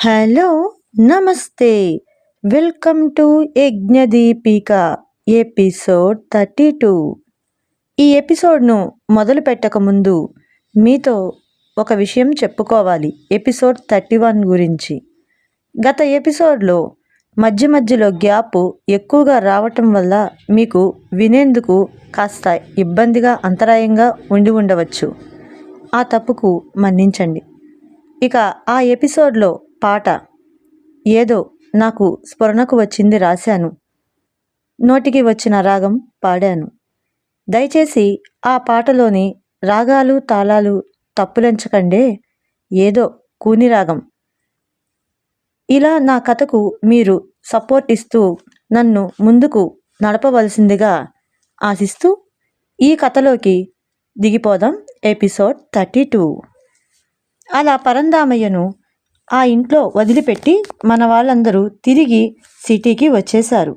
Hello, నమస్తే. Welcome to Yajnadeepika episode 32. ఈ ఎపిసోడ్ను మొదలు పెట్టకముందు మీతో ఒక విషయం చెప్పుకోవాలి. ఎపిసోడ్ 31 గురించి. గత ఎపిసోడ్లో మధ్యలో గ్యాప్ ఎక్కువగా రావటం వల్ల మీకు వినేందుకు కాస్త ఇబ్బందిగా, అంతరాయంగా ఉండవచ్చు. ఆ తప్పుకు మన్నించండి. ఇక ఆ ఎపిసోడ్లో పాట ఏదో నాకు స్ఫురణకు వచ్చింది, రాశాను. నోటికి వచ్చిన రాగం పాడాను. దయచేసి ఆ పాటలోని రాగాలు, తాళాలు తప్పులెంచకండే. ఏదో కూని రాగం. ఇలా నా కథకు మీరు సపోర్ట్ ఇస్తూ నన్ను ముందుకు నడపవలసిందిగా ఆశిస్తూ ఈ కథలోకి దిగిపోదాం. ఎపిసోడ్ 32. అలా పరంధామయ్యను ఆ ఇంట్లో వదిలిపెట్టి మన వాళ్ళందరూ తిరిగి సిటీకి వచ్చేశారు.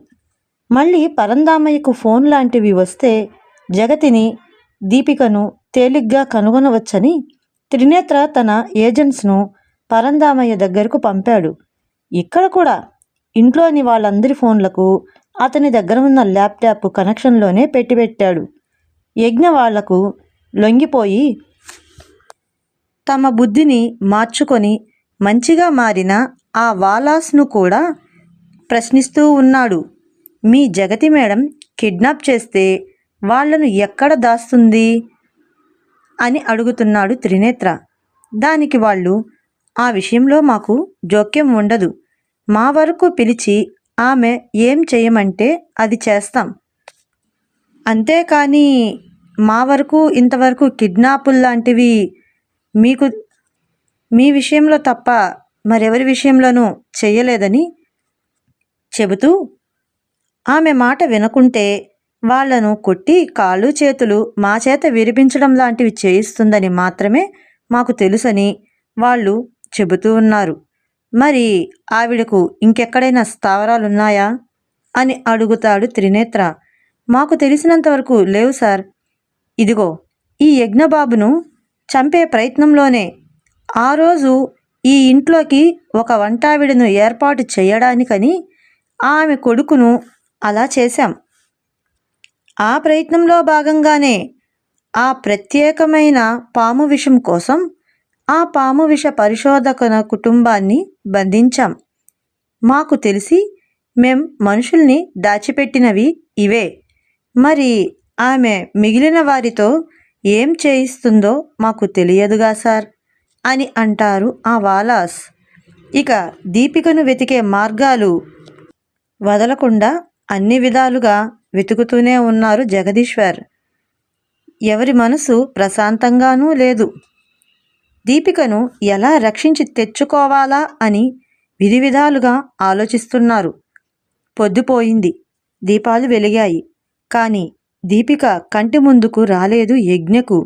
మళ్ళీ పరంధామయ్యకు ఫోన్ లాంటివి వస్తే జగతిని, దీపికను తేలిగ్గా కనుగొనవచ్చని త్రినేత్ర తన ఏజెంట్స్ను పరంధామయ్య దగ్గరకు పంపాడు. ఇక్కడ కూడా ఇంట్లోని వాళ్ళందరి ఫోన్లకు అతని దగ్గర ఉన్న ల్యాప్టాప్ కనెక్షన్లోనే పెట్టాడు. యజ్ఞ వాళ్లకు లొంగిపోయి తమ బుద్ధిని మార్చుకొని మంచిగా మారిన ఆ వాలాస్ను కూడా ప్రశ్నిస్తూ ఉన్నాడు. మీ జగతి మేడం కిడ్నాప్ చేస్తే వాళ్లను ఎక్కడ దాస్తుంది అని అడుగుతున్నాడు త్రినేత్ర. దానికి వాళ్ళు, ఆ విషయంలో మాకు జోక్యం ఉండదు. మా వరకు పిలిచి ఆమె ఏం చేయమంటే అది చేస్తాం. అంతేకాని మా వరకు ఇంతవరకు కిడ్నాపుల్లాంటివి మీకు మీ విషయంలో తప్ప మరెవరి విషయంలోనూ చెయ్యలేదని చెబుతూ, ఆమె మాట వినకుంటే వాళ్లను కొట్టి కాళ్ళు చేతులు మా చేత విరిపించడం లాంటివి చేయిస్తుందని మాత్రమే మాకు తెలుసని వాళ్ళు చెబుతూ ఉన్నారు. మరి ఆవిడకు ఇంకెక్కడైనా స్థావరాలున్నాయా అని అడుగుతాడు త్రినేత్ర. మాకు తెలిసినంతవరకు లేవు సార్. ఇదిగో ఈ యజ్ఞబాబును చంపే ప్రయత్నంలోనే ఆ రోజు ఈ ఇంట్లోకి ఒక వంటావిడను ఏర్పాటు చేయడానికని ఆమె కొడుకును అలా చేశాం. ఆ ప్రయత్నంలో భాగంగానే ఆ ప్రత్యేకమైన పాము విషం కోసం ఆ పాము విష పరిశోధకుల కుటుంబాన్ని బంధించాం. మాకు తెలిసి మేం మనుషుల్ని దాచిపెట్టినవి ఇవే. మరి ఆమె మిగిలిన వారితో ఏం చేయిస్తుందో మాకు తెలియదుగా సార్ అని అంటారు ఆ వాలాస్. ఇక దీపికను వెతికే మార్గాలు వదలకుండా అన్ని విధాలుగా వెతుకుతూనే ఉన్నారు జగదీశ్వర్. ఎవరి మనసు ప్రశాంతంగానూ లేదు. దీపికను ఎలా రక్షించి తెచ్చుకోవాలా అని విధాలుగా ఆలోచిస్తున్నారు. పొద్దుపోయింది, దీపాలు వెలిగాయి. కానీ దీపిక కంటి ముందుకు రాలేదు. యజ్ఞకు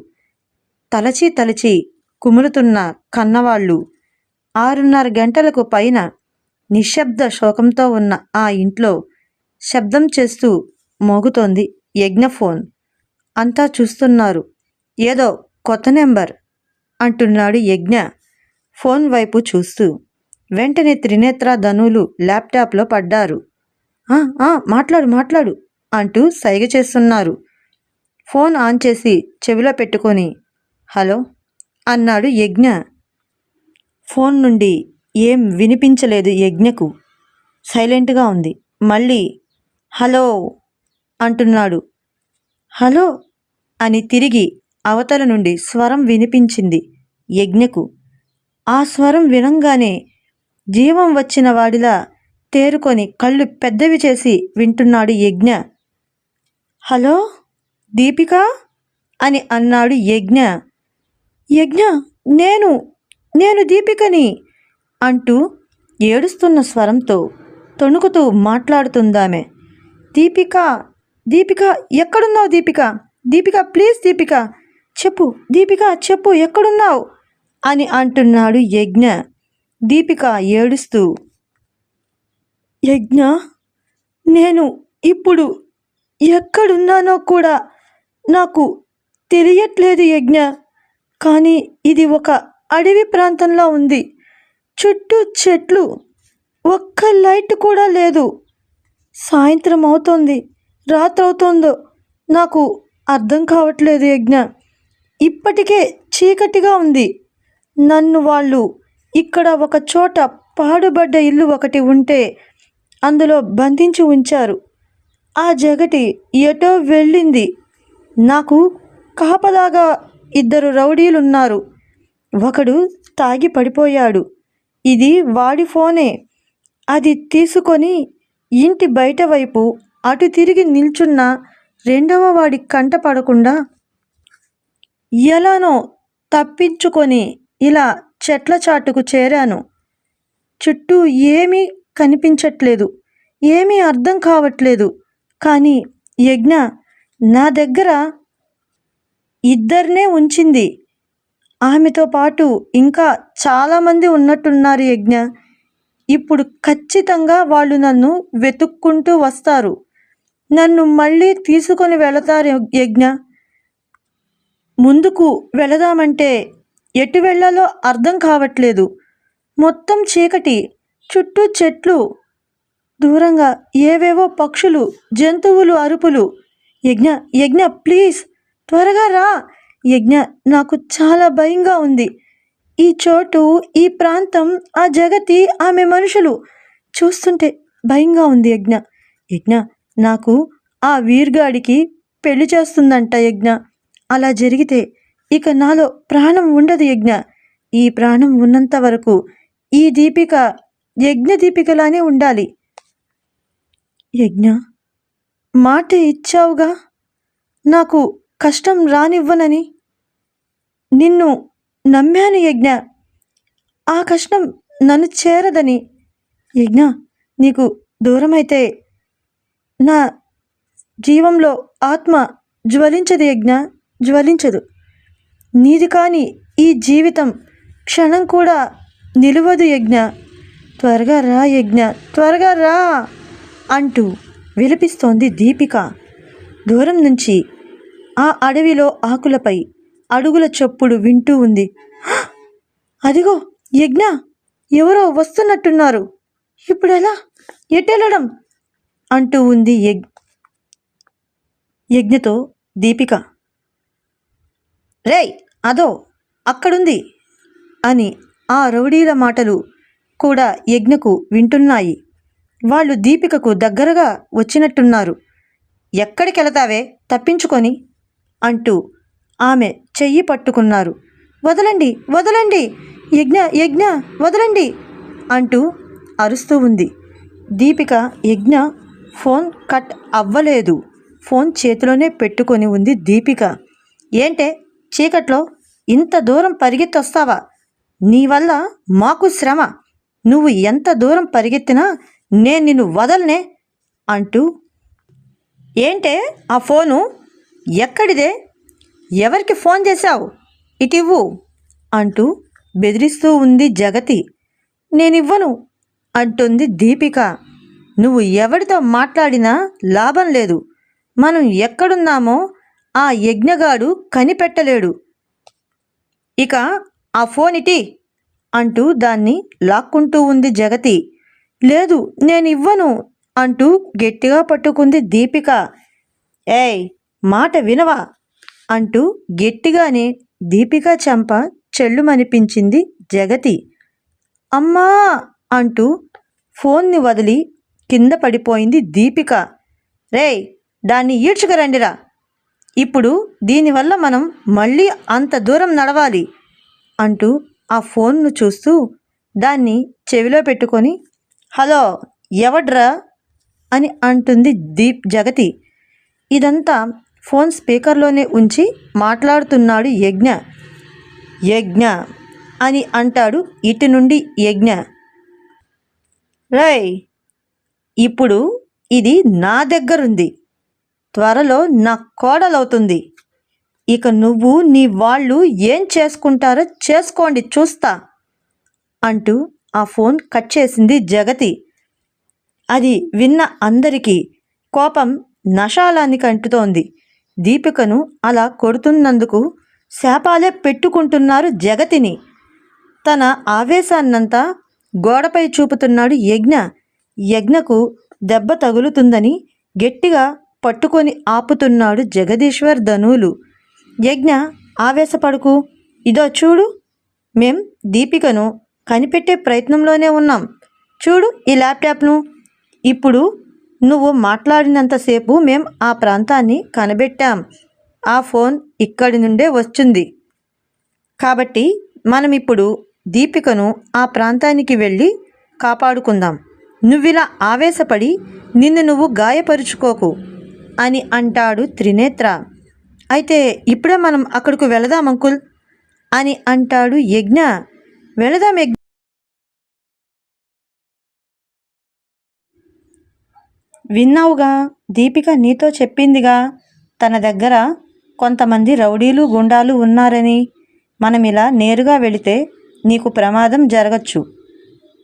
తలచి కుములుతున్న కన్నవాళ్ళు 6:30 గంటలకు పైన నిశ్శబ్ద శోకంతో ఉన్న ఆ ఇంట్లో శబ్దం చేస్తూ మోగుతోంది యజ్ఞ ఫోన్. అంతా చూస్తున్నారు. ఏదో కొత్త నెంబర్ అంటున్నాడు యజ్ఞ ఫోన్ వైపు చూస్తూ. వెంటనే త్రినేత్ర, ధనులు ల్యాప్టాప్లో పడ్డారు. మాట్లాడు అంటూ సైగ చేస్తున్నారు. ఫోన్ ఆన్ చేసి చెవిలో పెట్టుకొని హలో అన్నాడు యజ్ఞ. ఫోన్ నుండి ఏం వినిపించలేదు యజ్ఞకు. సైలెంట్గా ఉంది. మళ్ళీ హలో అంటున్నాడు. హలో అని తిరిగి అవతల నుండి స్వరం వినిపించింది యజ్ఞకు. ఆ స్వరం వినంగానే జీవం వచ్చిన వాడిలా తేరుకొని కళ్ళు పెద్దవి చేసి వింటున్నాడు యజ్ఞ. హలో దీపిక అని అన్నాడు యజ్ఞ. యజ్ఞ నేను దీపికని అంటూ ఏడుస్తున్న స్వరంతో తొణుకుతూ మాట్లాడుతుందామె. దీపిక ఎక్కడున్నావు? దీపిక ప్లీజ్ దీపిక చెప్పు ఎక్కడున్నావు అని అంటున్నాడు యజ్ఞ. దీపిక ఏడుస్తూ, యజ్ఞ నేను ఇప్పుడు ఎక్కడున్నానో కూడా నాకు తెలియట్లేదు యజ్ఞ. కానీ ఇది ఒక అడవి ప్రాంతంలో ఉంది. చుట్టూ చెట్లు, ఒక్క లైట్ కూడా లేదు. సాయంత్రం అవుతోంది, రాత్రవుతోందో నాకు అర్థం కావట్లేదు యజ్ఞ. ఇప్పటికే చీకటిగా ఉంది. నన్ను వాళ్ళు ఇక్కడ ఒక చోట పాడుబడ్డ ఇల్లు ఒకటి ఉంటే అందులో బంధించి ఉంచారు. ఆ జగటి ఎటో వెళ్ళింది. నాకు కాపలాగా 2 రౌడీలున్నారు. ఒకడు తాగి పడిపోయాడు. ఇది వాడి ఫోనే. అది తీసుకొని ఇంటి బయట వైపు అటు తిరిగి నిల్చున్న రెండవ వాడి కంట పడకుండా ఎలానో తప్పించుకొని ఇలా చెట్ల చాటుకు చేరాను. చుట్టూ ఏమీ కనిపించట్లేదు, ఏమీ అర్థం కావట్లేదు. కానీ యజ్ఞ నా దగ్గర 2 ఉంచింది. ఆమెతో పాటు ఇంకా చాలామంది ఉన్నట్టున్నారు యజ్ఞ. ఇప్పుడు ఖచ్చితంగా వాళ్ళు నన్ను వెతుక్కుంటూ వస్తారు. నన్ను మళ్ళీ తీసుకొని వెళతారు యజ్ఞ. ముందుకు వెళదామంటే ఎటు వెళ్ళాలో అర్థం కావట్లేదు. మొత్తం చీకటి, చుట్టూ చెట్లు, దూరంగా ఏవేవో పక్షులు, జంతువులు అరుపులు. యజ్ఞ యజ్ఞ ప్లీజ్ త్వరగా రా యజ్ఞ. నాకు చాలా భయంగా ఉంది. ఈ చోటు, ఈ ప్రాంతం, ఆ జగతి, ఆమె మనుషులు చూస్తుంటే భయంగా ఉంది యజ్ఞ. యజ్ఞ నాకు ఆ వీర్గాడికి పెళ్లి చేస్తుందంట యజ్ఞ. అలా జరిగితే ఇక నాలో ప్రాణం ఉండదు యజ్ఞ. ఈ ప్రాణం ఉన్నంత వరకు ఈ దీపిక యజ్ఞ దీపికలానే ఉండాలి. యజ్ఞ మాట ఇచ్చావుగా నాకు కష్టం రానివ్వనని. నిన్ను నమ్మాను యజ్ఞ. ఆ కష్టం నన్ను చేరదని. యజ్ఞ నీకు దూరమైతే నా జీవంలో ఆత్మ జ్వలించదు యజ్ఞ, జ్వలించదు. నీది కాని ఈ జీవితం క్షణం కూడా నిలవదు యజ్ఞ. త్వరగా రా యజ్ఞ, త్వరగా రా అంటూ విలపిస్తోంది దీపిక. దూరం నుంచి ఆ అడవిలో ఆకులపై అడుగుల చప్పుడు వింటూ ఉంది. అదిగో యజ్ఞ, ఎవరో వస్తున్నట్టున్నారు. ఇప్పుడెలా, ఎటెళ్ళడం అంటూ ఉంది యజ్ఞతో దీపిక. రేయ్ అదో అక్కడుంది అని ఆ రౌడీల మాటలు కూడా యజ్ఞకు వింటున్నాయి. వాళ్ళు దీపికకు దగ్గరగా వచ్చినట్టున్నారు. ఎక్కడికెళతావే తప్పించుకొని అంటూ ఆమె చెయ్యి పట్టుకున్నారు. వదలండి, వదలండి, యజ్ఞ యజ్ఞ వదలండి అంటూ అరుస్తూ ఉంది దీపిక. యజ్ఞ ఫోన్ కట్ అవ్వలేదు. ఫోన్ చేతిలోనే పెట్టుకొని ఉంది దీపిక. ఏంటే చీకట్లో ఇంత దూరం పరిగెత్తొస్తావా? నీ వల్ల మాకు శ్రమ. నువ్వు ఎంత దూరం పరిగెత్తినా నేను నిన్ను వదలనే అంటూ. ఏంటే ఆ ఫోను ఎక్కడిదే? ఎవరికి ఫోన్ చేశావు? ఇటివ్వు అంటూ బెదిరిస్తూ ఉంది జగతి. నేనివ్వను అంటుంది దీపిక. నువ్వు ఎవరితో మాట్లాడినా లాభం లేదు. మనం ఎక్కడున్నామో ఆ యజ్ఞగాడు కనిపెట్టలేడు. ఇక ఆ ఫోన్ ఇటీ అంటూ దాన్ని లాక్కుంటూ ఉంది జగతి. లేదు నేనివ్వను అంటూ గట్టిగా పట్టుకుంది దీపిక. ఏయ్ మాట వినవా అంటూ గట్టిగానే దీపిక చెంప చెల్లుమనిపించింది జగతి. అమ్మా అంటూ ఫోన్ని వదిలి కింద పడిపోయింది దీపిక. రేయ్ దాన్ని ఈడ్చుకురండిరా. ఇప్పుడు దీనివల్ల మనం మళ్ళీ అంత దూరం నడవాలి అంటూ ఆ ఫోన్ను చూస్తూ దాన్ని చెవిలో పెట్టుకొని హలో ఎవడ్రా అని అంటుంది జగతి. ఇదంతా ఫోన్ స్పీకర్లోనే ఉంచి మాట్లాడుతున్నాడు యజ్ఞ. యజ్ఞ అని అంటాడు ఇటు నుండి యజ్ఞ. రేయ్ ఇప్పుడు ఇది నా దగ్గరుంది. త్వరలో నా కోడలవుతుంది. ఇక నువ్వు నీ వాళ్ళు ఏం చేసుకుంటారో చేసుకోండి చూస్తా అంటూ ఆ ఫోన్ కట్ చేసింది జగతి. అది విన్న అందరికీ కోపం నషాలానికి అంటుతోంది. దీపికను అలా కొడుతున్నందుకు శాపాలే పెట్టుకుంటున్నారు జగతిని. తన ఆవేశాన్నంతా గోడపై చూపుతున్నాడు యజ్ఞ. యజ్ఞకు దెబ్బ తగులుతుందని గట్టిగా పట్టుకొని ఆపుతున్నాడు జగదీశ్వర్ ధనులు. యజ్ఞ, ఆవేశపడకు, ఇదో చూడు, మేం దీపికను కనిపెట్టే ప్రయత్నంలోనే ఉన్నాం. చూడు ఈ ల్యాప్టాప్ను. ఇప్పుడు నువ్వు మాట్లాడినంతసేపు మేం ఆ ప్రాంతాన్ని కనిపెట్టాం. ఆ ఫోన్ ఇక్కడి నుండే వచ్చింది. కాబట్టి మనం ఇప్పుడు దీపికను ఆ ప్రాంతానికి వెళ్ళి కాపాడుకుందాం. నువ్విలా ఆవేశపడి నిన్ను నువ్వు గాయపరుచుకోకు అని అంటాడు త్రినేత్ర. అయితే ఇప్పుడే మనం అక్కడికి వెళదాం అంకుల్ అని అంటాడు యజ్ఞ. వెళదాం యజ్ఞ. విన్నావుగా, దీపిక నీతో చెప్పిందిగా తన దగ్గర కొంతమంది రౌడీలు గుండాలు ఉన్నారని. మనం ఇలా నేరుగా వెళితే నీకు ప్రమాదం జరగచ్చు.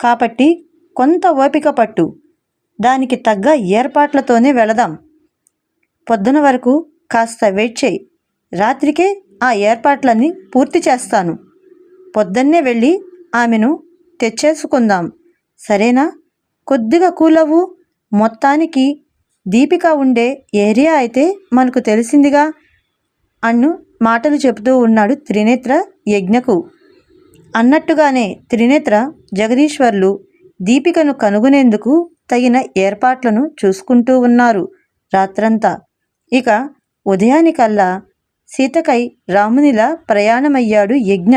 కాబట్టి కొంత ఓపిక పట్టు. దానికి తగ్గ ఏర్పాట్లతోనే వెళదాం. పొద్దున వరకు కాస్త వెయిట్ చేయి. రాత్రికే ఆ ఏర్పాట్లన్నీ పూర్తి చేస్తాను. పొద్దున్నే వెళ్ళి ఆమెను తెచ్చేసుకుందాం. సరేనా? కొద్దిగా కూలవు. మొత్తానికి దీపిక ఉండే ఏరియా అయితే మనకు తెలిసిందిగా అన్ను మాటలు చెబుతూ ఉన్నాడు త్రినేత్ర యజ్ఞకు. అన్నట్టుగానే త్రినేత్ర, జగదీశ్వర్లు దీపికను కనుగొనేందుకు తగిన ఏర్పాట్లను చూసుకుంటూ ఉన్నారు రాత్రంతా. ఇక ఉదయానికల్లా సీతకై రామునిలా ప్రయాణమయ్యాడు యజ్ఞ.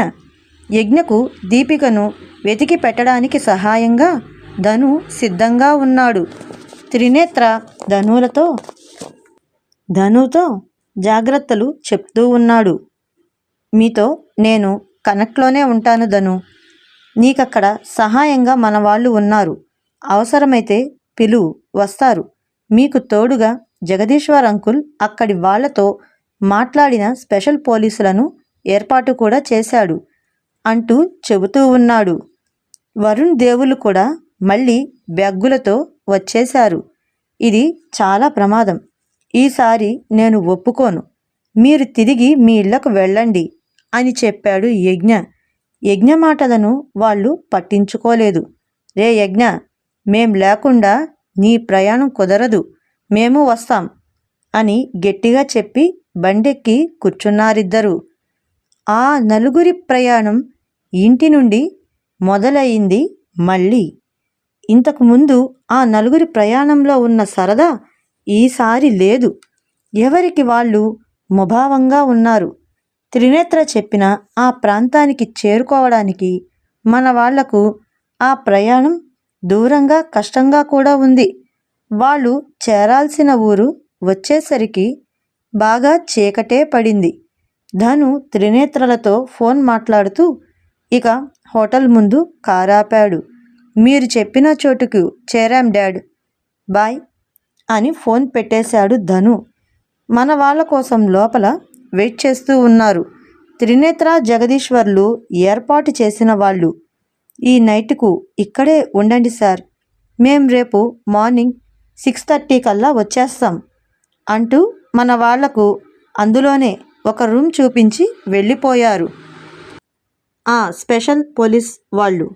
యజ్ఞకు దీపికను వెతికి పెట్టడానికి సహాయంగా ధను సిద్ధంగా ఉన్నాడు. త్రినేత్ర ధనుతో జాగ్రత్తలు చెప్తూ ఉన్నాడు. మీతో నేను కనెక్ట్లోనే ఉంటాను ధను. నీకక్కడ సహాయంగా మన వాళ్ళు ఉన్నారు. అవసరమైతే పిలువు, వస్తారు. మీకు తోడుగా జగదీశ్వర్ అంకుల్ అక్కడి వాళ్లతో మాట్లాడిన స్పెషల్ పోలీసులను ఏర్పాటు కూడా చేశాడు అంటూ చెబుతూ ఉన్నాడు. వరుణ్ దేవులు కూడా మళ్ళీ బ్యాగులతో వచ్చేశారు. ఇది చాలా ప్రమాదం. ఈసారి నేను ఒప్పుకోను. మీరు తిరిగి మీ ఇళ్లకు వెళ్ళండి అని చెప్పాడు యజ్ఞ. యజ్ఞ మాటలను వాళ్ళు పట్టించుకోలేదు. రే యజ్ఞ, మేం లేకుండా నీ ప్రయాణం కుదరదు. మేము వస్తాం అని గట్టిగా చెప్పి బండెక్కి కూర్చున్నారిద్దరూ. ఆ నలుగురి ప్రయాణం ఇంటి నుండి మొదలయింది. మళ్ళీ ఇంతకుముందు ఆ నలుగురి ప్రయాణంలో ఉన్న సరదా ఈసారి లేదు. ఎవరికి వాళ్ళు ముభావంగా ఉన్నారు. త్రినేత్ర చెప్పిన ఆ ప్రాంతానికి చేరుకోవడానికి మన వాళ్లకు ఆ ప్రయాణం దూరంగా కష్టంగా కూడా ఉంది. వాళ్ళు చేరాల్సిన ఊరు వచ్చేసరికి బాగా చీకటే పడింది. ధను త్రినేత్రలతో ఫోన్ మాట్లాడుతూ ఇక హోటల్ ముందు కారాపాడు. మీరు చెప్పిన చోటుకు చేరాం డాడ్, బాయ్ అని ఫోన్ పెట్టేశాడు ధను. మన వాళ్ళ కోసం లోపల వెయిట్ చేస్తూ ఉన్నారు త్రినేత్ర, జగదీశ్వర్లు ఏర్పాటు చేసిన వాళ్ళు. ఈ నైట్కు ఇక్కడే ఉండండి సార్, మేం రేపు మార్నింగ్ 6:30 కల్లా వచ్చేస్తాం అంటూ మన వాళ్లకు అందులోనే ఒక రూమ్ చూపించి వెళ్ళిపోయారు ఆ స్పెషల్ పోలీస్ వాళ్ళు.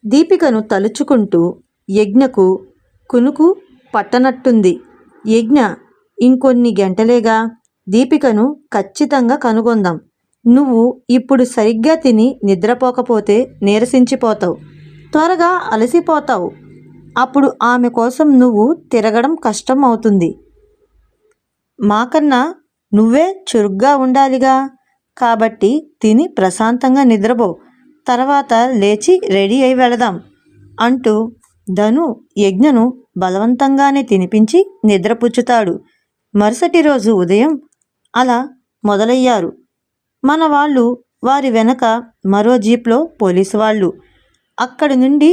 దీపికను తలుచుకుంటూ యజ్ఞకు కునుకు పట్టనట్టుంది. యజ్ఞ, ఇంకొన్ని గంటలేగా, దీపికను ఖచ్చితంగా కనుగొందాం. నువ్వు ఇప్పుడు సరిగ్గా తిని నిద్రపోకపోతే నీరసించిపోతావు, త్వరగా అలసిపోతావు. అప్పుడు ఆమె కోసం నువ్వు తిరగడం కష్టం అవుతుంది. మాకన్నా నువ్వే చురుగ్గా ఉండాలిగా. కాబట్టి తిని ప్రశాంతంగా నిద్రపో, తర్వాత లేచి రెడీ అయి వెళదాం అంటూ ధను యజ్ఞను బలవంతంగానే తినిపించి నిద్రపుచ్చుతాడు. మరుసటి రోజు ఉదయం అలా మొదలయ్యారు మన వాళ్ళు. వారి వెనక మరో జీప్లో పోలీసు వాళ్ళు. అక్కడి నుండి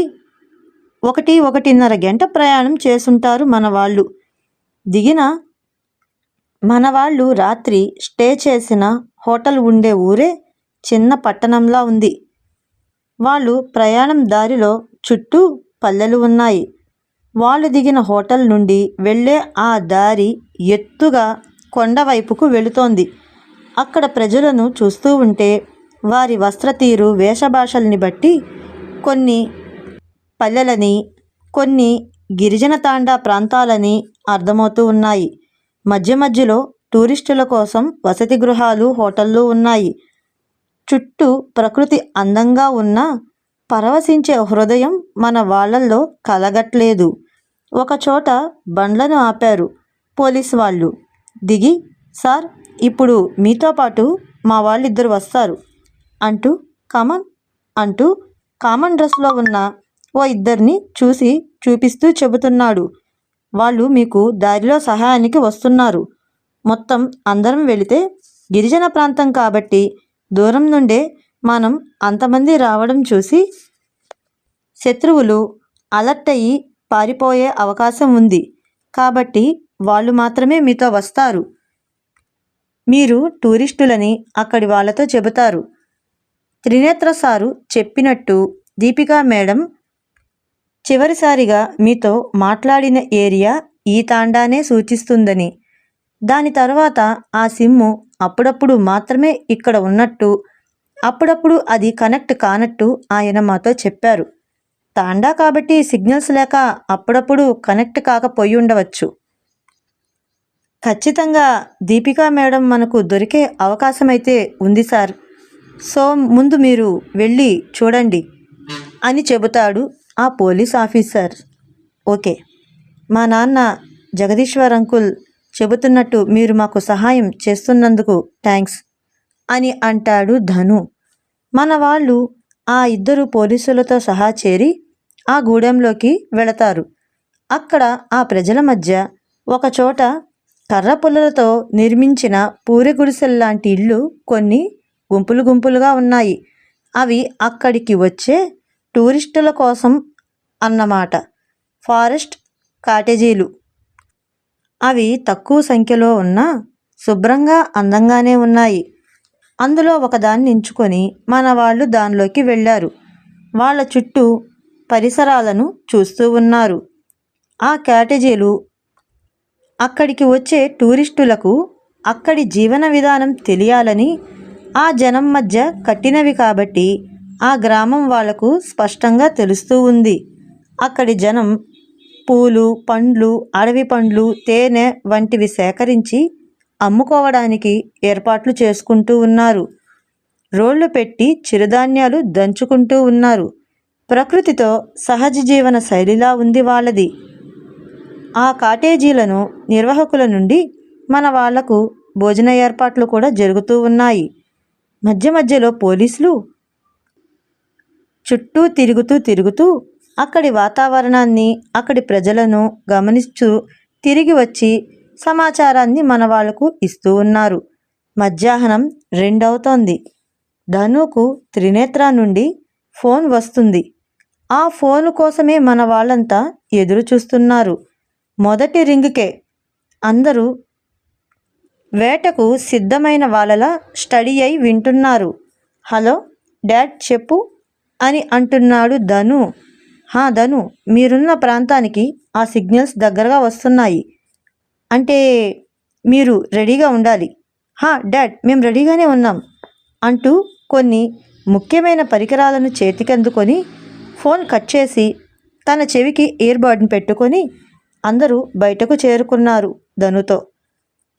1-1:30 గంట ప్రయాణం చేసుంటారు మన వాళ్ళు. దిగిన మన వాళ్ళు రాత్రి స్టే చేసిన హోటల్ ఉండే ఊరే చిన్న పట్టణంలా ఉంది. వాళ్ళు ప్రయాణం దారిలో చుట్టూ పల్లెలు ఉన్నాయి. వాళ్ళు దిగిన హోటల్ నుండి వెళ్ళే ఆ దారి ఎత్తుగా కొండవైపుకు వెళుతోంది. అక్కడ ప్రజలను చూస్తూ ఉంటే వారి వస్త్రతీరు, వేషభాషల్ని బట్టి కొన్ని పల్లెలని, కొన్ని గిరిజన తాండా ప్రాంతాలని అర్థమవుతూ ఉన్నాయి. మధ్య మధ్యలో టూరిస్టుల కోసం వసతి గృహాలు, హోటళ్ళు ఉన్నాయి. చుట్టూ ప్రకృతి అందంగా ఉన్నా పరవశించే హృదయం మన వాళ్ళల్లో కలగట్లేదు. ఒకచోట బండ్లను ఆపారు పోలీసు వాళ్ళు. దిగి, సార్, ఇప్పుడు మీతో పాటు మా వాళ్ళిద్దరు వస్తారు అంటూ కమన్ అంటూ కామన్ డ్రెస్లో ఉన్న ఓ ఇద్దరిని చూపిస్తూ చెబుతున్నాడు. వాళ్ళు మీకు దారిలో సహాయానికి వస్తున్నారు. మొత్తం అందరం వెళితే గిరిజన ప్రాంతం కాబట్టి దూరం నుండే మనం అంతమంది రావడం చూసి శత్రువులు అలర్ట్ అయ్యి పారిపోయే అవకాశం ఉంది. కాబట్టి వాళ్ళు మాత్రమే మీతో వస్తారు. మీరు టూరిస్టులని అక్కడి వాళ్ళతో చెబుతారు. త్రినేత్ర సారు చెప్పినట్టు దీపికా మేడం చివరిసారిగా మీతో మాట్లాడిన ఏరియా ఈ తాండానే సూచిస్తుందని, దాని తర్వాత ఆ సిమ్ము అప్పుడప్పుడు మాత్రమే ఇక్కడ ఉన్నట్టు, అప్పుడప్పుడు అది కనెక్ట్ కానట్టు ఆయన మాతో చెప్పారు. తాండా కాబట్టి సిగ్నల్స్ లేక అప్పుడప్పుడు కనెక్ట్ కాకపోయి ఉండవచ్చు. ఖచ్చితంగా దీపికా మేడం మనకు దొరికే అవకాశమైతే ఉంది సార్. సో ముందు మీరు వెళ్ళి చూడండి అని చెబుతాడు ఆ పోలీస్ ఆఫీసర్. ఓకే, మా నాన్న జగదీశ్వర్ అంకుల్ చెబుతున్నట్టు మీరు మాకు సహాయం చేస్తున్నందుకు థ్యాంక్స్ అని అంటాడు ధను. మన వాళ్ళు ఆ ఇద్దరు పోలీసులతో సహా చేరి ఆ గూడెంలోకి వెళతారు. అక్కడ ఆ ప్రజల మధ్య ఒకచోట కర్ర పుల్లలతో నిర్మించిన పూరి గుడిసెల్లాంటి ఇళ్ళు కొన్ని గుంపులు గుంపులుగా ఉన్నాయి. అవి అక్కడికి వచ్చే టూరిస్టుల కోసం అన్నమాట. ఫారెస్ట్ కాటేజీలు. అవి తక్కువ సంఖ్యలో ఉన్నా శుభ్రంగా అందంగానే ఉన్నాయి. అందులో ఒకదాన్ని ఎంచుకొని మన వాళ్ళు దానిలోకి వెళ్ళారు. వాళ్ళ చుట్టూ పరిసరాలను చూస్తూ ఉన్నారు. ఆ కాటేజీలు అక్కడికి వచ్చే టూరిస్టులకు అక్కడి జీవన విధానం తెలియాలని ఆ జనం మధ్య కట్టినవి కాబట్టి ఆ గ్రామం వాళ్లకు స్పష్టంగా తెలుస్తూ ఉంది. అక్కడి జనం పూలు, పండ్లు, అడవి పండ్లు, తేనె వంటివి సేకరించి అమ్ముకోవడానికి ఏర్పాట్లు చేసుకుంటూ ఉన్నారు. రోళ్లు పెట్టి చిరుధాన్యాలు దంచుకుంటూ ఉన్నారు. ప్రకృతితో సహజ జీవన శైలిలా ఉంది వాళ్ళది. ఆ కాటేజీలను నిర్వాహకుల నుండి మన వాళ్లకు భోజన ఏర్పాట్లు కూడా జరుగుతూ ఉన్నాయి. మధ్య మధ్యలో పోలీసులు చుట్టూ తిరుగుతూ అక్కడి వాతావరణాన్ని, అక్కడి ప్రజలను గమనిస్తూ తిరిగి వచ్చి సమాచారాన్ని మన వాళ్లకు ఇస్తూ ఉన్నారు. మధ్యాహ్నం 2 అవుతోంది. ధనుకు త్రినేత్ర నుండి ఫోన్ వస్తుంది. ఆ ఫోను కోసమే మన వాళ్ళంతా ఎదురు చూస్తున్నారు. మొదటి రింగ్కే అందరూ వేటకు సిద్ధమైన వాళ్ళలా స్టడీ అయి వింటున్నారు. హలో డాడ్, చెప్పు అని అంటున్నాడు ధను. ధను, మీరున్న ప్రాంతానికి ఆ సిగ్నల్స్ దగ్గరగా వస్తున్నాయి. అంటే మీరు రెడీగా ఉండాలి. డాడ్, మేము రెడీగానే ఉన్నాం అంటూ కొన్ని ముఖ్యమైన పరికరాలను చేతికందుకొని ఫోన్ కట్ చేసి తన చెవికి ఇయర్బడ్ని పెట్టుకొని అందరూ బయటకు చేరుకున్నారు ధనుతో.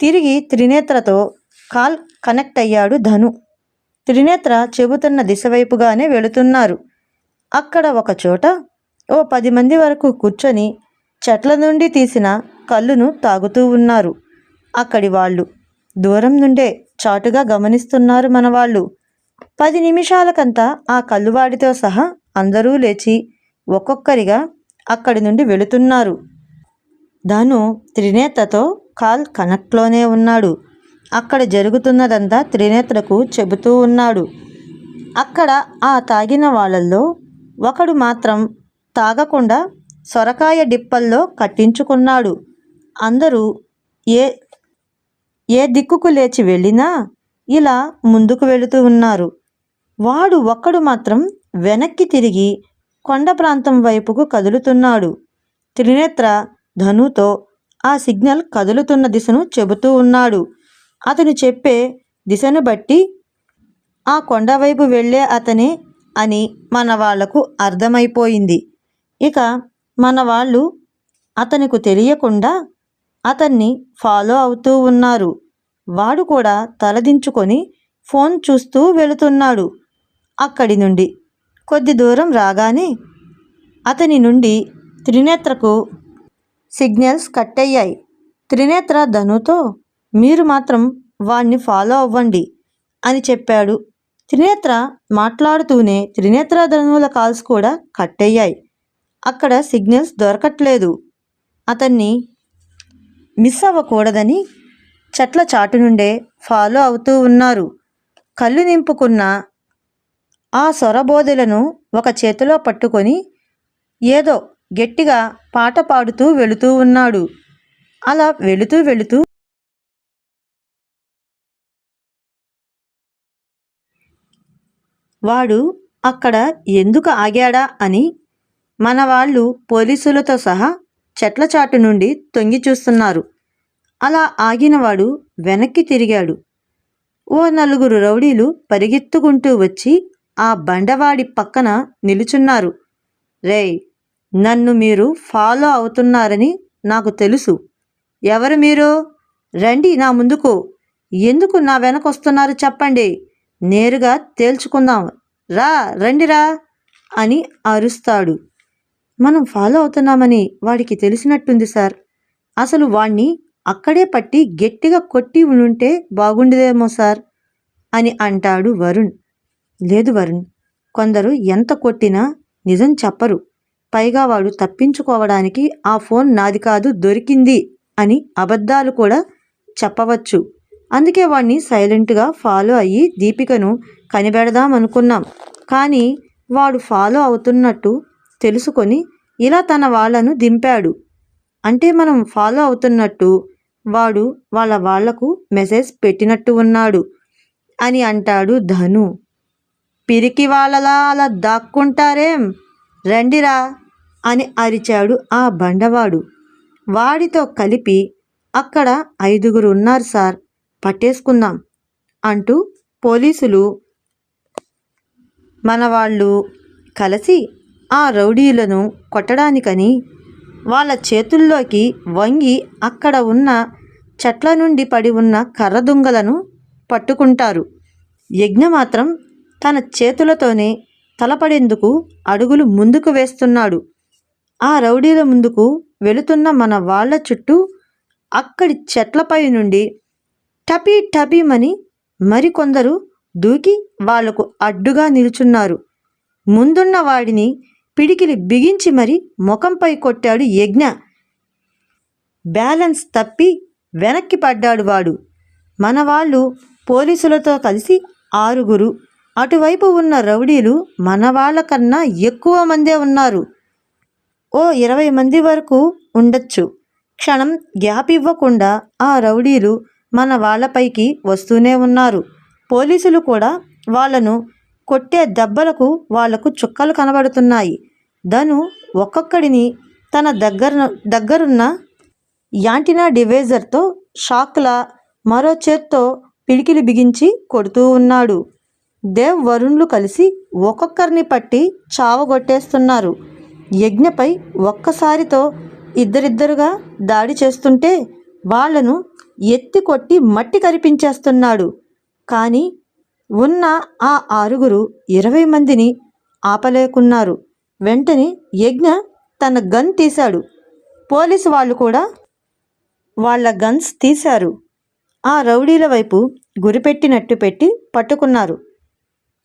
తిరిగి త్రినేత్రతో కాల్ కనెక్ట్ అయ్యాడు ధను. త్రినేత్ర చెబుతున్న దిశ వైపుగానే వెళుతున్నారు. అక్కడ ఒకచోట ఓ 10 మంది వరకు కూర్చొని చెట్ల నుండి తీసిన కళ్ళును తాగుతూ ఉన్నారు. అక్కడి వాళ్ళు దూరం నుండే చాటుగా గమనిస్తున్నారు మన వాళ్ళు. 10 నిమిషాలకంతా ఆ కళ్ళువాడితో సహా అందరూ లేచి ఒక్కొక్కరిగా అక్కడి నుండి వెళుతున్నారు. ధను త్రినేత్రతో కాల్ కనెక్ట్లోనే ఉన్నాడు. అక్కడ జరుగుతున్నదంతా త్రినేత్రకు చెబుతూ ఉన్నాడు. అక్కడ ఆ తాగిన వాళ్ళల్లో ఒకడు మాత్రం తాగకుండా సొరకాయ డిప్పల్లో కట్టించుకున్నాడు. అందరూ ఏ దిక్కుకు లేచి వెళ్ళినా ఇలా ముందుకు వెళుతూ ఉన్నారు. వాడు ఒక్కడు మాత్రం వెనక్కి తిరిగి కొండ ప్రాంతం వైపుకు కదులుతున్నాడు. త్రినేత్ర ధనుతో ఆ సిగ్నల్ కదులుతున్న దిశను చెబుతూ ఉన్నాడు. అతను చెప్పే దిశను బట్టి ఆ కొండవైపు వెళ్ళే అతనే అని మన వాళ్లకు అర్థమైపోయింది. ఇక మన వాళ్ళు అతనికి తెలియకుండా అతన్ని ఫాలో అవుతూ ఉన్నారు. వాడు కూడా తలదించుకొని ఫోన్ చూస్తూ వెళుతున్నాడు. అక్కడి నుండి కొద్ది దూరం రాగానే అతని నుండి త్రినేత్రకు సిగ్నల్స్ కట్ అయ్యాయి. త్రినేత్ర ధనుతో మీరు మాత్రం వాణ్ణి ఫాలో అవ్వండి అని చెప్పాడు. త్రినేత్ర మాట్లాడుతూనే త్రినేత్ర ధనువుల కాల్స్ కూడా కట్ అయ్యాయి. అక్కడ సిగ్నల్స్ దొరకట్లేదు. అతన్ని మిస్ అవ్వకూడదని చెట్ల చాటు నుండే ఫాలో అవుతూ ఉన్నారు. కళ్ళు నింపుకున్న ఆ సొరబోదెలను ఒక చేతిలో పట్టుకొని ఏదో గట్టిగా పాట పాడుతూ వెళుతూ ఉన్నాడు. అలా వెళుతూ వెళుతూ వాడు అక్కడ ఎందుకు ఆగాడా అని మన వాళ్ళు పోలీసులతో సహా చెట్ల చాటు నుండి తొంగి చూస్తున్నారు. అలా ఆగినవాడు వెనక్కి తిరిగాడు. ఓ నలుగురు రౌడీలు పరిగెత్తుకుంటూ వచ్చి ఆ బండవాడి పక్కన నిలుచున్నారు. రేయ్, నన్ను మీరు ఫాలో అవుతున్నారని నాకు తెలుసు. ఎవరు మీరు? రండి నా ముందుకు. ఎందుకు నా వెనకొస్తున్నారు చెప్పండి. నేరుగా తేల్చుకుందాం. రండిరా అని అరుస్తాడు. మనం ఫాలో అవుతున్నామని వాడికి తెలిసినట్టుంది సార్. అసలు వాణ్ణి అక్కడే పట్టి గట్టిగా కొట్టి ఉంటే బాగుండేదేమో సార్ అని అంటాడు వరుణ్. లేదు వరుణ్, కొందరు ఎంత కొట్టినా నిజం చెప్పరు. పైగా వాడు తప్పించుకోవడానికి ఆ ఫోన్ నాది కాదు దొరికింది అని అబద్ధాలు కూడా చెప్పవచ్చు. అందుకే వాణ్ణి సైలెంట్గా ఫాలో అయ్యి దీపికను కనిపెడదామనుకున్నాం. కానీ వాడు ఫాలో అవుతున్నట్టు తెలుసుకొని ఇలా తన వాళ్లను దింపాడు. అంటే మనం ఫాలో అవుతున్నట్టు వాడు వాళ్లకు మెసేజ్ పెట్టినట్టు ఉన్నాడు అని అంటాడు ధను. పిరికి వాళ్ళలా అలా దాక్కుంటారేం, రండిరా అని అరిచాడు ఆ బండవాడు. వాడితో కలిపి అక్కడ 5 ఉన్నారు సార్, పట్టేసుకుందాం అంటూ పోలీసులు మన వాళ్ళు కలిసి ఆ రౌడీలను కొట్టడానికని వాళ్ళ చేతుల్లోకి వంగి అక్కడ ఉన్న చెట్ల నుండి పడి ఉన్న కర్ర దుంగలను పట్టుకుంటారు. యజ్ఞ మాత్రం తన చేతులతోనే తలపడేందుకు అడుగులు ముందుకు వేస్తున్నాడు. ఆ రౌడీల ముందుకు వెళుతున్న మన వాళ్ళ చుట్టూ అక్కడి చెట్లపై నుండి టపీ టపీమని మరికొందరు దూకి వాళ్లకు అడ్డుగా నిల్చున్నారు. ముందున్న వాడిని పిడికిలి బిగించి మరి ముఖంపై కొట్టాడు యజ్ఞ. బ్యాలెన్స్ తప్పి వెనక్కి పడ్డాడు వాడు. మన వాళ్ళు పోలీసులతో కలిసి 6, అటువైపు ఉన్న రౌడీలు మన వాళ్ళకన్నా ఎక్కువ మందే ఉన్నారు. ఓ 20 మంది వరకు ఉండొచ్చు. క్షణం గ్యాప్ ఇవ్వకుండా ఆ రౌడీలు మన వాళ్ళపైకి వస్తూనే ఉన్నారు. పోలీసులు కూడా వాళ్లను కొట్టే దెబ్బలకు వాళ్లకు చుక్కలు కనబడుతున్నాయి. ధను ఒక్కొక్కడిని తన దగ్గరున్న యాంటీనా డివైజర్తో షాక్లా మరో చేత్తో పిడికిలి బిగించి కొడుతూ ఉన్నాడు. దేవ్ వరుణ్లు కలిసి ఒక్కొక్కరిని పట్టి చావగొట్టేస్తున్నారు. యజ్ఞపై ఒక్కసారితో ఇద్దరిద్దరుగా దాడి చేస్తుంటే వాళ్లను ఎత్తి కొట్టి మట్టి కరిపించేస్తున్నాడు. కానీ ఉన్న ఆ 6 20 మందిని ఆపలేకున్నారు. వెంటనే యజ్ఞ తన గన్ తీశాడు. పోలీసు వాళ్ళు కూడా వాళ్ళ గన్స్ తీశారు. ఆ రౌడీల వైపు గురిపెట్టినట్టు పెట్టి పట్టుకున్నారు.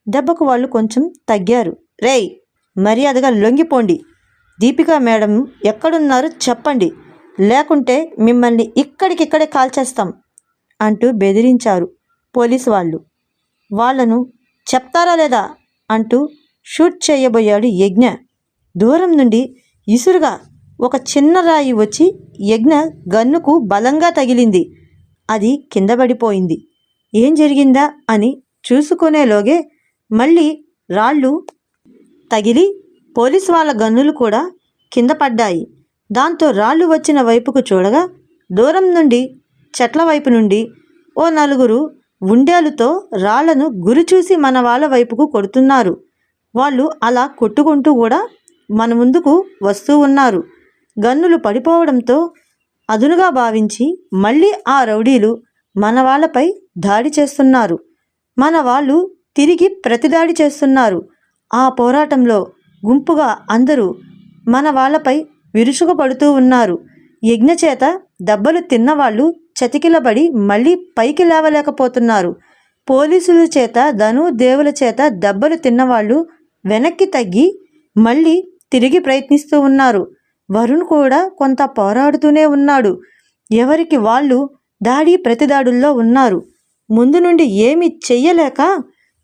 దెబ్బకు వాళ్ళు కొంచెం తగ్గారు. రేయ్, మర్యాదగా లొంగిపోండి. దీపికా మేడం ఎక్కడున్నారో చెప్పండి, లేకుంటే మిమ్మల్ని ఇక్కడికిక్కడే కాల్చేస్తాం అంటూ బెదిరించారు పోలీసు వాళ్ళు. వాళ్లను చెప్తారా లేదా అంటూ షూట్ చేయబోయాడు యజ్ఞ. దూరం నుండి ఇసురుగా ఒక చిన్న రాయి వచ్చి యజ్ఞ గన్నుకు బలంగా తగిలింది. అది కింద పడిపోయింది. ఏం జరిగిందా అని చూసుకునేలోగే మళ్ళీ రాళ్ళు తగిలి పోలీసు వాళ్ళ గన్నులు కూడా కింద పడ్డాయి. దాంతో రాళ్ళు వచ్చిన వైపుకు చూడగా దూరం నుండి చెట్ల వైపు నుండి ఓ 4 ఉండేలుతో రాళ్లను గురిచూసి మన వాళ్ళ వైపుకు కొడుతున్నారు. వాళ్ళు అలా కొట్టుకుంటూ కూడా మన ముందుకు వస్తూ ఉన్నారు. గన్నులు పడిపోవడంతో అదునుగా భావించి మళ్ళీ ఆ రౌడీలు మన వాళ్ళపై దాడి చేస్తున్నారు. మన వాళ్ళు తిరిగి ప్రతిదాడి చేస్తున్నారు. ఆ పోరాటంలో గుంపుగా అందరూ మన వాళ్ళపై విరుచుకుపడుతూ ఉన్నారు. యజ్ఞ చేత దెబ్బలు తిన్నవాళ్ళు చతికిలబడి మళ్ళీ పైకి లేవలేకపోతున్నారు. పోలీసుల చేత దేవుల చేత దెబ్బలు తిన్నవాళ్ళు వెనక్కి తగ్గి మళ్ళీ తిరిగి ప్రయత్నిస్తూ ఉన్నారు. వరుణ్ కూడా కొంత పోరాడుతూనే ఉన్నాడు. ఎవరికి వాళ్ళు దాడి ప్రతిదాడుల్లో ఉన్నారు. ముందు నుండి ఏమీ చెయ్యలేక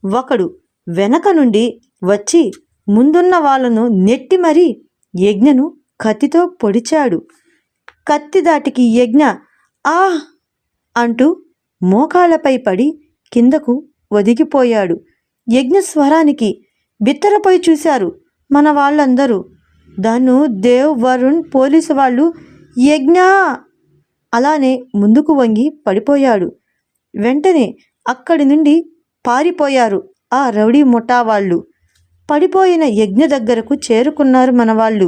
ఒకడు వెనక నుండి వచ్చి ముందున్న వాళ్ళను నెట్టి మరీ యజ్ఞను కత్తితో పొడిచాడు. కత్తి దాటికి యజ్ఞ ఆ అంటూ మోకాళ్ళపై పడి కిందకు ఒదిగిపోయాడు. యజ్ఞ స్వరానికి బిత్తరపోయి చూశారు మన వాళ్ళందరూ. దేవ్, వరుణ్, పోలీసు వాళ్ళు యజ్ఞ అలానే ముందుకు వంగి పడిపోయాడు. వెంటనే అక్కడి నుండి పారిపోయారు ఆ రౌడీ ముఠా వాళ్ళు. పడిపోయిన యజ్ఞ దగ్గరకు చేరుకున్నారు మన వాళ్ళు.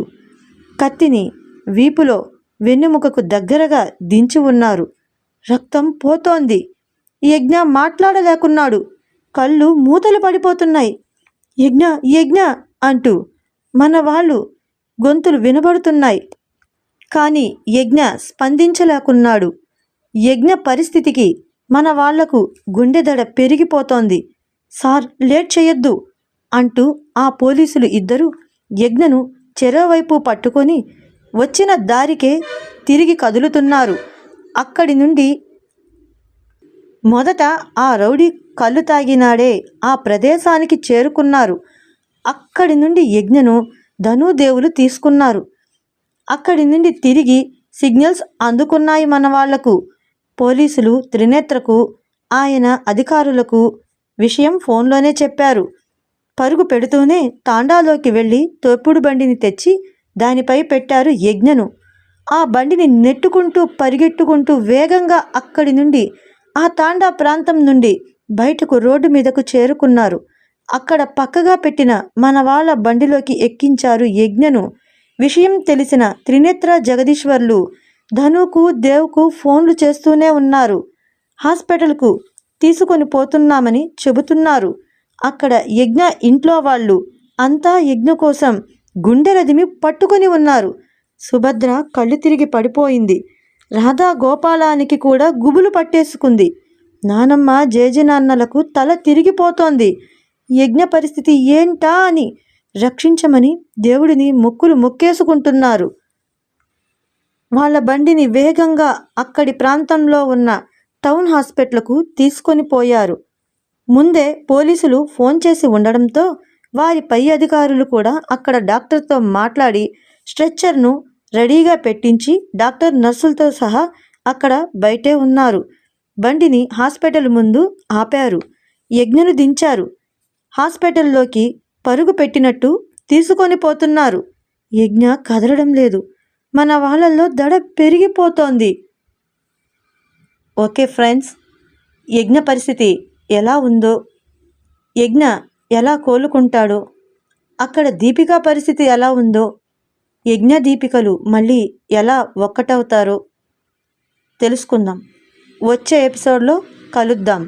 కత్తిని వీపులో వెన్నెముకకు దగ్గరగా దించి ఉన్నారు. రక్తం పోతోంది. యజ్ఞ మాట్లాడలేకున్నాడు. కళ్ళు మూతలు పడిపోతున్నాయి. యజ్ఞ యజ్ఞ అంటూ మన వాళ్ళు గొంతులు వినబడుతున్నాయి. కానీ యజ్ఞ స్పందించలేకున్నాడు. యజ్ఞ పరిస్థితికి మన వాళ్లకు గుండెదడ పెరిగిపోతోంది. సార్, లేట్ చేయొద్దు అంటూ ఆ పోలీసులు ఇద్దరు యజ్ఞను చెరోవైపు పట్టుకొని వచ్చిన దారికే తిరిగి కదులుతున్నారు. అక్కడి నుండి మొదట ఆ రౌడీ కళ్ళు తాగినాడే ఆ ప్రదేశానికి చేరుకున్నారు. అక్కడి నుండి యజ్ఞను దేవులు తీసుకున్నారు. అక్కడి నుండి తిరిగి సిగ్నల్స్ అందుకున్నాయి మన వాళ్లకు. పోలీసులు త్రినేత్రకు, ఆయన అధికారులకు విషయం ఫోన్లోనే చెప్పారు. పరుగు పెడుతూనే తాండాలోకి వెళ్ళి తోపుడు బండిని తెచ్చి దానిపై పెట్టారు యజ్ఞను. ఆ బండిని నెట్టుకుంటూ పరిగెట్టుకుంటూ వేగంగా అక్కడి నుండి ఆ తాండా ప్రాంతం నుండి బయటకు రోడ్డు మీదకు చేరుకున్నారు. అక్కడ పక్కగా పెట్టిన మన వాళ్ళ బండిలోకి ఎక్కించారు యజ్ఞను. విషయం తెలిసిన త్రినేత్ర, జగదీశ్వర్లు ధనుకు, దేవుకు ఫోన్లు చేస్తూనే ఉన్నారు. హాస్పిటల్కు తీసుకొని పోతున్నామని చెబుతున్నారు. అక్కడ యజ్ఞ ఇంట్లో వాళ్ళు అంతా యజ్ఞ కోసం గుండెలదిమి పట్టుకొని ఉన్నారు. సుభద్ర కళ్ళు తిరిగి పడిపోయింది. రాధా గోపాలానికి కూడా గుబులు పట్టేసుకుంది. నానమ్మ, జేజనాన్నలకు తల తిరిగిపోతోంది. యజ్ఞ పరిస్థితి ఏంటా అని రక్షించమని దేవుడిని మొక్కులు మొక్కేసుకుంటున్నారు. వాళ్ళ బండిని వేగంగా అక్కడి ప్రాంతంలో ఉన్న టౌన్ హాస్పిటల్కు తీసుకొని పోయారు. ముందే పోలీసులు ఫోన్ చేసి ఉండడంతో వారి పై అధికారులు కూడా అక్కడ డాక్టర్తో మాట్లాడి స్ట్రెచ్చర్ను రెడీగా పెట్టించి డాక్టర్, నర్సులతో సహా అక్కడ బయటే ఉన్నారు. బండిని హాస్పిటల్ ముందు ఆపారు. యజ్ఞను దించారు. హాస్పిటల్లోకి పరుగు పెట్టినట్టు తీసుకొని పోతున్నారు. యజ్ఞ కదలడం లేదు. మన వాళ్ళల్లో దడ పెరిగిపోతోంది. ఓకే ఫ్రెండ్స్, యజ్ఞ పరిస్థితి ఎలా ఉందో, యజ్ఞ ఎలా కోలుకుంటాడో, అక్కడ దీపిక పరిస్థితి ఎలా ఉందో, యజ్ఞ దీపికలు మళ్ళీ ఎలా ఒక్కటవుతారో తెలుసుకుందాం. వచ్చే ఎపిసోడ్లో కలుద్దాం.